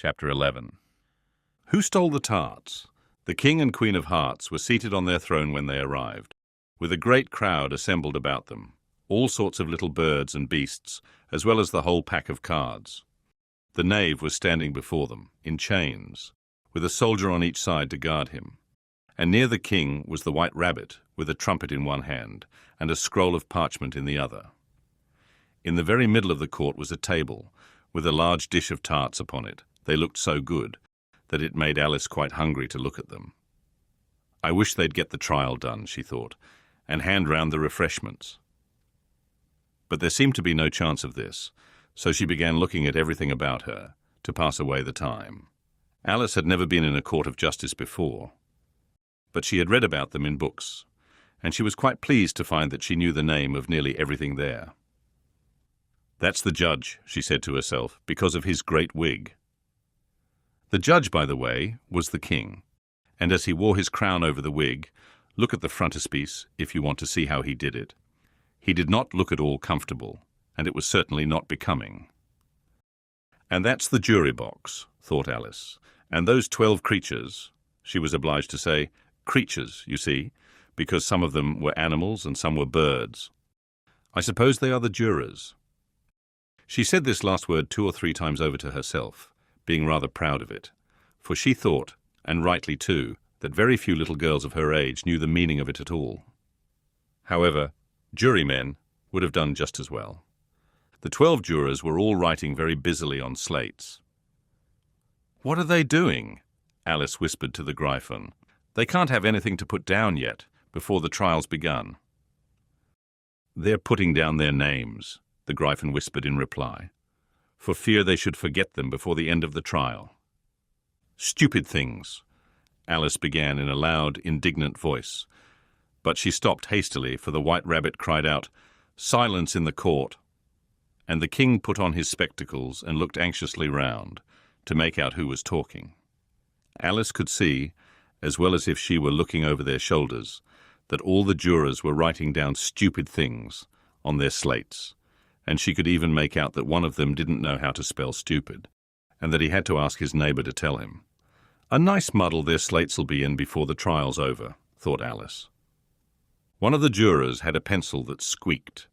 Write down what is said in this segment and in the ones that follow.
Chapter 11. Who stole the tarts? The King and Queen of Hearts were seated on their throne when they arrived, with a great crowd assembled about them, all sorts of little birds and beasts, as well as the whole pack of cards. The knave was standing before them, in chains, with a soldier on each side to guard him. And near the king was the white rabbit, with a trumpet in one hand and a scroll of parchment in the other. In the very middle of the court was a table, with a large dish of tarts upon it. They looked so good that it made Alice quite hungry to look at them. I wish they'd get the trial done, she thought, and hand round the refreshments. But there seemed to be no chance of this, so she began looking at everything about her to pass away the time. Alice had never been in a court of justice before, but she had read about them in books, and she was quite pleased to find that she knew the name of nearly everything there. "That's the judge," she said to herself, "because of his great wig." The judge, by the way, was the king, and as he wore his crown over the wig, look at the frontispiece if you want to see how he did it. He did not look at all comfortable, and it was certainly not becoming. "And that's the jury box," thought Alice, "and those 12 creatures," she was obliged to say, creatures, you see, because some of them were animals and some were birds. "I suppose they are the jurors." She said this last word 2 or 3 times over to herself, being rather proud of it, for she thought, and rightly too, that very few little girls of her age knew the meaning of it at all. However, jurymen would have done just as well. The 12 jurors were all writing very busily on slates. "What are they doing?" Alice whispered to the Gryphon. "They can't have anything to put down yet, before the trial's begun." "They're putting down their names," the Gryphon whispered in reply, "for fear they should forget them before the end of the trial." "Stupid things," Alice began in a loud, indignant voice, but she stopped hastily, for the white rabbit cried out, "Silence in the court!" And the king put on his spectacles and looked anxiously round to make out who was talking. Alice could see, as well as if she were looking over their shoulders, that all the jurors were writing down stupid things on their slates, and she could even make out that one of them didn't know how to spell stupid, and that he had to ask his neighbour to tell him. "A nice muddle their slates'll be in before the trial's over," thought Alice. One of the jurors had a pencil that squeaked.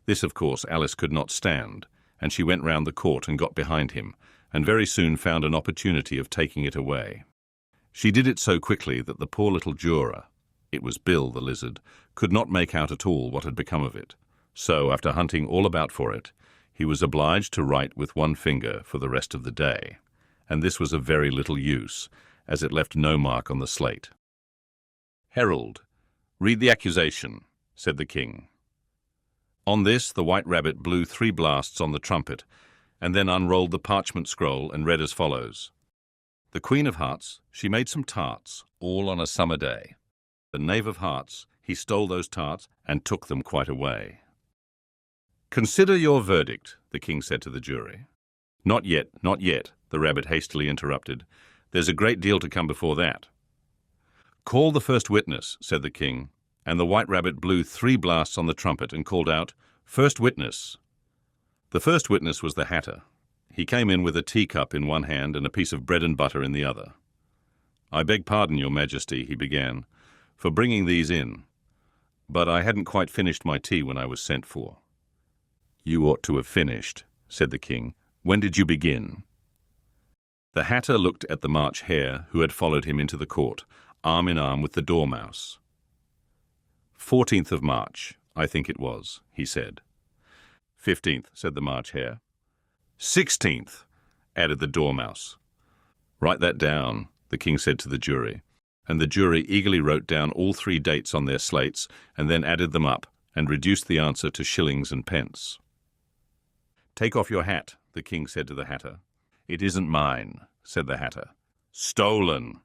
This, of course, Alice could not stand, and she went round the court and got behind him, and very soon found an opportunity of taking it away. She did it so quickly that the poor little juror, it was Bill the lizard, could not make out at all what had become of it. So, after hunting all about for it, he was obliged to write with one finger for the rest of the day, and this was of very little use, as it left no mark on the slate. "Herald, read the accusation," said the king. On this, the white rabbit blew 3 blasts on the trumpet, and then unrolled the parchment scroll and read as follows. "The Queen of Hearts, she made some tarts, all on a summer day. The Knave of Hearts, he stole those tarts and took them quite away." "Consider your verdict," the king said to the jury. "Not yet, not yet," the rabbit hastily interrupted. "There's a great deal to come before that." "Call the first witness," said the king, and the white rabbit blew 3 blasts on the trumpet and called out, "First witness." The first witness was the hatter. He came in with a teacup in one hand and a piece of bread and butter in the other. "I beg pardon, Your Majesty," he began, "for bringing these in, but I hadn't quite finished my tea when I was sent for." "You ought to have finished," said the king. "When did you begin?" The hatter looked at the March Hare, who had followed him into the court, arm in arm with the Dormouse. 14th of March, I think it was," he said. 15th, said the March Hare. 16th, added the Dormouse. "Write that down," the king said to the jury, and the jury eagerly wrote down all 3 dates on their slates and then added them up and reduced the answer to shillings and pence. "Take off your hat," the king said to the hatter. "It isn't mine," said the hatter. "Stolen,"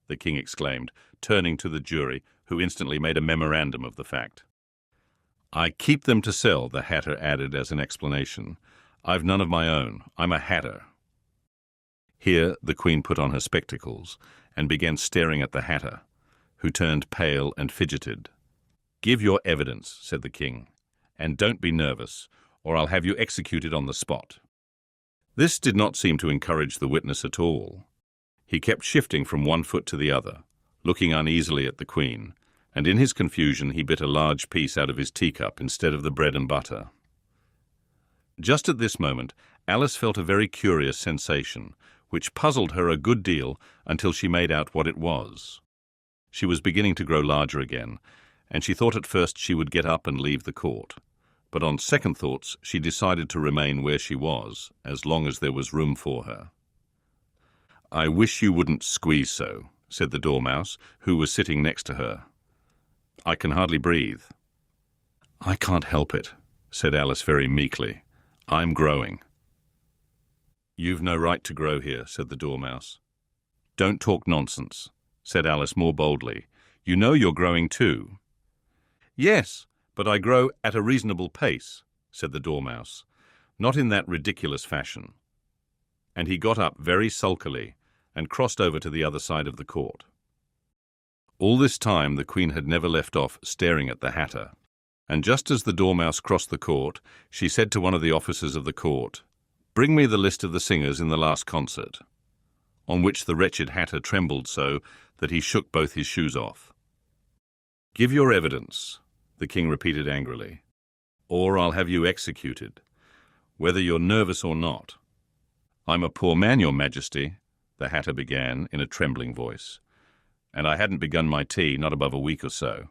the king exclaimed, turning to the jury, who instantly made a memorandum of the fact. "I keep them to sell," the hatter added as an explanation. "I've none of my own. I'm a hatter." Here the queen put on her spectacles and began staring at the hatter, who turned pale and fidgeted. "Give your evidence," said the king, "and don't be nervous, or I'll have you executed on the spot." This did not seem to encourage the witness at all. He kept shifting from one foot to the other, looking uneasily at the Queen, and in his confusion he bit a large piece out of his teacup instead of the bread and butter. Just at this moment, Alice felt a very curious sensation, which puzzled her a good deal until she made out what it was. She was beginning to grow larger again, and she thought at first she would get up and leave the court. But on second thoughts, she decided to remain where she was, as long as there was room for her. "I wish you wouldn't squeeze so," said the Dormouse, who was sitting next to her. "I can hardly breathe." "I can't help it," said Alice very meekly. "I'm growing." "You've no right to grow here," said the Dormouse. "Don't talk nonsense," said Alice more boldly. "You know you're growing too." "Yes, but I grow at a reasonable pace," said the Dormouse, "not in that ridiculous fashion." And he got up very sulkily and crossed over to the other side of the court. All this time the Queen had never left off staring at the Hatter, and just as the Dormouse crossed the court, she said to one of the officers of the court, "Bring me the list of the singers in the last concert," on which the wretched Hatter trembled so that he shook both his shoes off. "Give your evidence," the King repeated angrily, "or I'll have you executed, whether you're nervous or not." "I'm a poor man, Your Majesty," the Hatter began in a trembling voice, "and I hadn't begun my tea not above a week or so,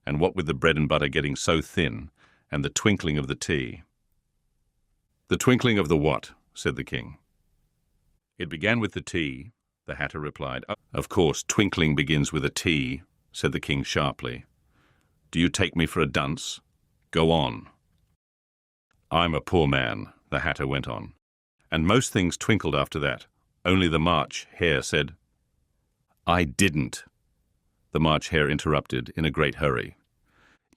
and what with the bread and butter getting so thin, and the twinkling of the tea." "The twinkling of the what?" said the King. "It began with the tea," the Hatter replied. "Of course, twinkling begins with a T," said the King sharply. "Do you take me for a dunce? Go on." "I'm a poor man," the Hatter went on, "and most things twinkled after that. Only the March Hare said—" "I didn't," the March Hare interrupted in a great hurry.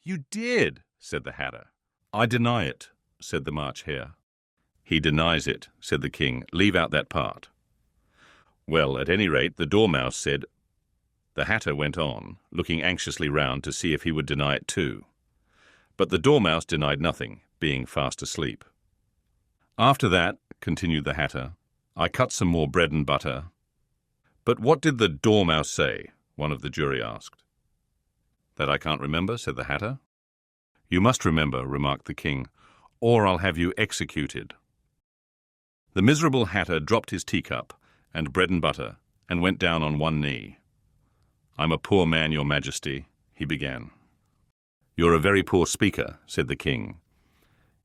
"You did," said the Hatter. "I deny it," said the March Hare. "He denies it," said the King. "Leave out that part." "Well, at any rate, the Dormouse said—" The Hatter went on, looking anxiously round to see if he would deny it too. But the Dormouse denied nothing, being fast asleep. "After that," continued the Hatter, "I cut some more bread and butter." "But what did the Dormouse say?" one of the jury asked. "That I can't remember," said the Hatter. "You must remember," remarked the King, "or I'll have you executed." The miserable Hatter dropped his teacup and bread and butter and went down on one knee. "I'm a poor man, Your Majesty," he began. "You're a very poor speaker," said the King.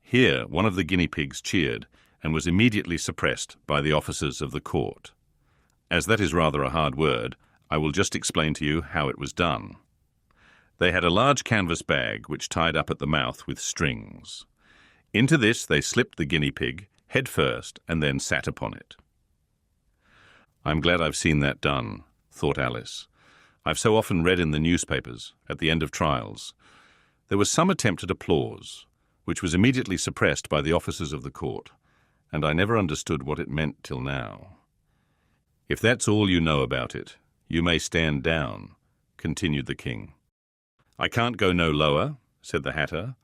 Here one of the guinea pigs cheered and was immediately suppressed by the officers of the court. As that is rather a hard word, I will just explain to you how it was done. They had a large canvas bag which tied up at the mouth with strings. Into this they slipped the guinea pig head first and then sat upon it. "I'm glad I've seen that done," thought Alice. "I've so often read in the newspapers, at the end of trials." There was some attempt at applause, which was immediately suppressed by the officers of the court, and I never understood what it meant till now. "If that's all you know about it, you may stand down," continued the King. "I can't go no lower," said the Hatter.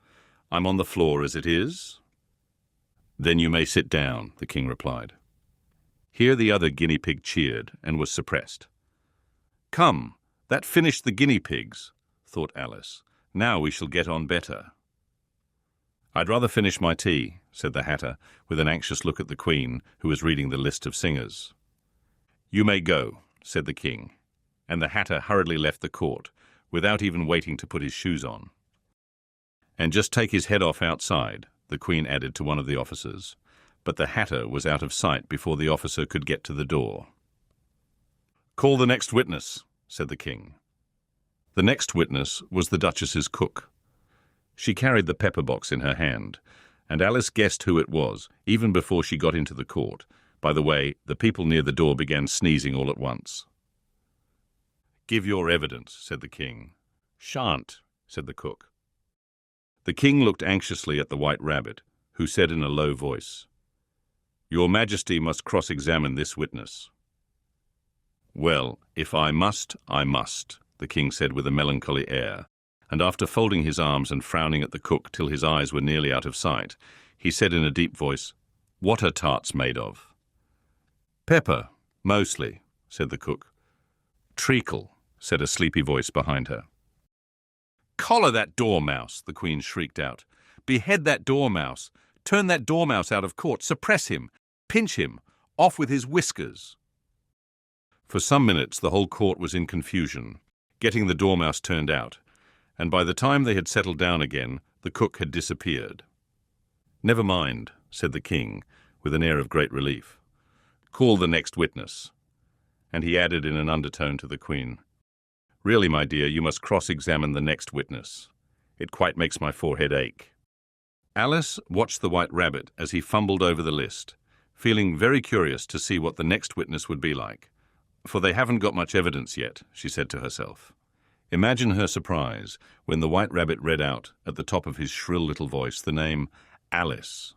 "I'm on the floor as it is." "Then you may sit down," the King replied. Here the other guinea pig cheered and was suppressed. "Come, that finished the guinea pigs," thought Alice. "Now we shall get on better." "I'd rather finish my tea," said the Hatter, with an anxious look at the Queen, who was reading the list of singers. "You may go," said the King, and the Hatter hurriedly left the court, without even waiting to put his shoes on. "And just take his head off outside," the Queen added to one of the officers, but the Hatter was out of sight before the officer could get to the door. "Call the next witness," said the King. The next witness was the Duchess's cook. She carried the pepper box in her hand, and Alice guessed who it was, even before she got into the court. By the way, the people near the door began sneezing all at once. "Give your evidence," said the King. "Shan't," said the cook. The King looked anxiously at the White Rabbit, who said in a low voice, "Your Majesty must cross-examine this witness." "Well, if I must, I must," the King said with a melancholy air, and after folding his arms and frowning at the cook till his eyes were nearly out of sight, he said in a deep voice, What are tarts made of? Pepper, mostly, said the cook. Treacle, said a sleepy voice behind her. Collar that dormouse, the Queen shrieked out. Behead that dormouse. Turn that dormouse out of court. Suppress him. Pinch him. Off with his whiskers. For some minutes the whole court was in confusion, getting the dormouse turned out, and by the time they had settled down again, the cook had disappeared. Never mind, said the king, with an air of great relief. Call the next witness. And he added in an undertone to the Queen, Really, my dear, you must cross-examine the next witness. It quite makes my forehead ache. Alice watched the White Rabbit as he fumbled over the list, feeling very curious to see what the next witness would be like. For they haven't got much evidence yet, she said to herself. Imagine her surprise when the White Rabbit read out, at the top of his shrill little voice, the name Alice.